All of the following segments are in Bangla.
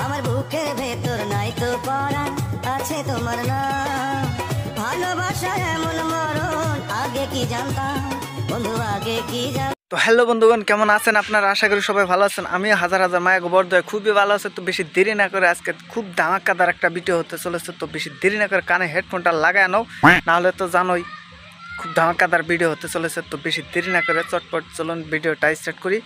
আমার বুকের ভেতর নাই তো পরাণ, আছে তোমার নাম। ভালোবাসা এমন মরণ, আগে কি জানতাম বন্ধু, আগে কি জানতাম। তো হ্যালো বন্ধুগণ, কেমন আছেন আপনারা? আশা করি সবাই ভালো আছেন। আমি হাজার হাজার মায়া গোবরদয় খুবই ভালো আছে। তো বেশি দেরি না করে আজকে খুব ধামাকাদার একটা ভিডিও হতে চলেছে। তো বেশি দেরি না করে কানে হেডফোনটা লাগায় নাও, নাহলে তো জানোই খুব ধামাকাদার ভিডিও হতে চলেছে। তো বেশি দেরি না করে চটপট চলুন ভিডিওটা স্টার্ট করি।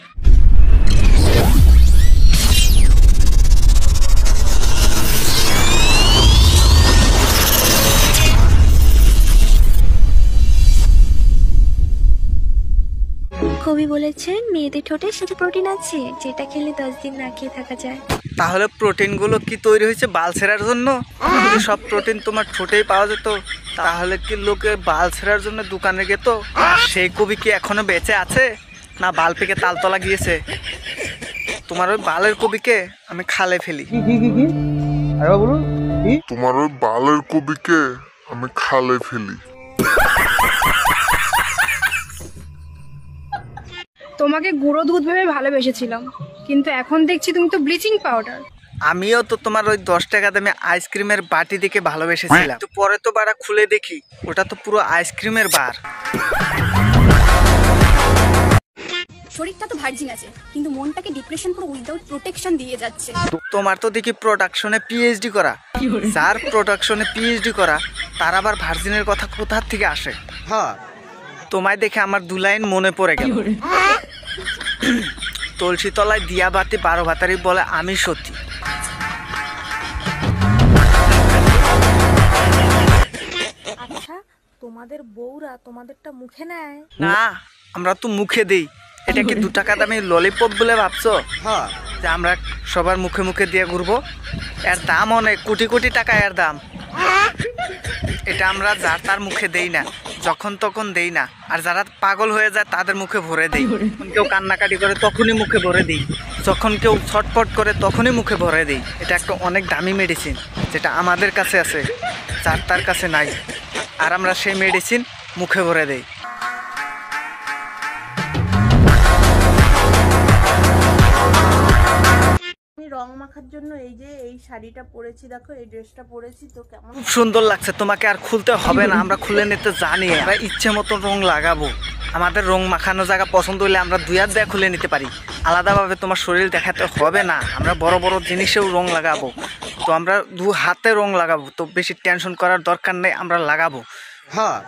কবি বলেছেন মেয়েদের ঠোঁটে শুধু প্রোটিন আছে, যেটা খেলে 10 দিন না খেয়ে থাকা যায়। তাহলে প্রোটিনগুলো কি তৈরি হয়েছে বাল ছেঁড়ার জন্য? যদি সব প্রোটিন তোমার ঠোঁটেই পাওয়া যেত, তাহলে কি লোকে বাল ছেঁড়ার জন্য দোকানে যেত? সেই কবি কি এখনো বেঁচে আছে, না বাল পেকে তালতলা গিয়েছে? তোমার ওই বালের কবিকে আমি খালে ফেলি। তোমার ওই বালের কবিকে আমি খালে ফেলি। তোমাকে গুঁড়ো দুধ ভেবে ভালোবেসেছিলাম, কিন্তু এখন দেখছি তুমি তো ব্লিচিং পাউডার। আমিও তো তোমার ওই 10 টাকা দামে আইসক্রিমের বাটি দেখে ভালোবেসেছিলাম, তো পরে তো বাড়া খুলে দেখি ওটা তো পুরো আইসক্রিমের বার। শরীরটা তো ভার্জিন আছে, কিন্তু মনটাকে ডিপ্রেশন পুরো উইদাউট প্রোটেকশন দিয়ে যাচ্ছে। তোমার তো দেখি প্রোডাকশনে পিএইচডি করা। যার প্রোডাকশনে পিএইচডি করা তার আবার ভার্জিনের কথা কোথা থেকে আসে? হ্যাঁ, তোমায় দেখে আমার 2 লাইন মনে পড়ে গেল। তুলসী তলায় দিয়া বাতি 12 ভাতারি বলে আমি সত্যি। আচ্ছা, তোমাদের বউরা তোমাদেরটা মুখে নেয় না, আমরা তো মুখে দেই। এটা কি 2 টাকা দামে ললিপপ বলে ভাবছো? যে আমরা সবার মুখে মুখে দিয়ে ঘুরবো? এর দাম অনেক, কোটি কোটি টাকা এর দাম। এটা আমরা যার তার মুখে দেই না, যখন তখন দেই না। আর যারা পাগল হয়ে যায় তাদের মুখে ভরে দেই। যখন কেউ কান্নাকাটি করে তখনই মুখে ভরে দিই, যখন কেউ ছটপট করে তখনই মুখে ভরে দিই। এটা একটা অনেক দামি মেডিসিন, যেটা আমাদের কাছে আছে, যার তার কাছে নাই। আর আমরা সেই মেডিসিন মুখে ভরে দেই। আমি রং মাখার জন্য এই শাড়িটা পরেছি, দেখো এই ড্রেসটা পরেছি, তো কেমন খুব সুন্দর লাগছে। তোমাকে আর খুলতে হবে না, আমরা খুলে নিতে জানি। আমরা ইচ্ছে মতো রং লাগাবো। আমাদের রং মাখানো জায়গা পছন্দ হলে আমরা 2 হাত দিয়ে খুলে নিতে পারি। আলাদাভাবে তোমার শরীর দেখাতে হবে না। আমরা বড় বড় জিনিসেও রং লাগাবো, তো আমরা 2 হাতে রং লাগাবো। তো বেশি টেনশন করার দরকার নেই, আমরা লাগাবো। হ্যাঁ,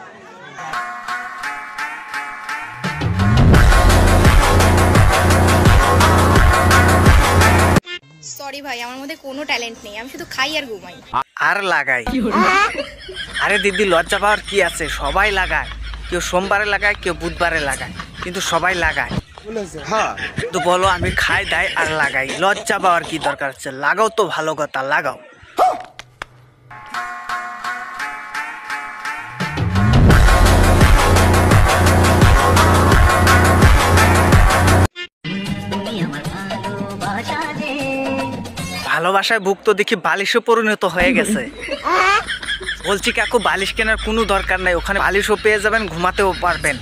সরি ভাই, আমার মধ্যে কোনো ট্যালেন্ট নেই, আমি শুধু খাই আর ঘুমাই। আর লাগাই। আরে দিদি, লজ্জা পাওয়ার কি আছে? সবাই লাগায়। কেউ সোমবারে লাগায়, কেউ বুধবারে লাগায়, কিন্তু সবাই লাগায়। তো বলো আমি খাই দাই আর লাগাই, লজ্জা পাওয়ার কি দরকার আছে? লাগাও তো, ভালো কথা, লাগাও। ভালোবাসায় বুক তো দেখি বালিশও পরিণত হয়ে গেছে। বলছি কাকু, বালিশ কেনার কোনো দরকার নাই, ওখানে বালিশও পেয়ে যাবেন, ঘুমাতেও পারবেন।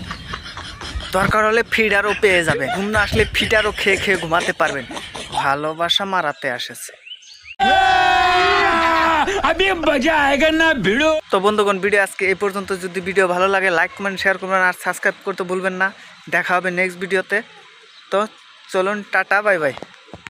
দরকার হলে ফিডারও পেয়ে যাবেন, ঘুম না আসলে ফিডারও খেয়ে খেয়ে ঘুমাতে পারবেন। ভালোবাসা মারাতে আসেছে। তো বন্ধুগণ, ভিডিও আজকে এই পর্যন্ত। যদি ভিডিও ভালো লাগে লাইক কমেন্ট শেয়ার করবেন আর সাবস্ক্রাইব করতে ভুলবেন না। দেখা হবে নেক্সট ভিডিওতে। তো চলুন, টাটা, বাই বাই।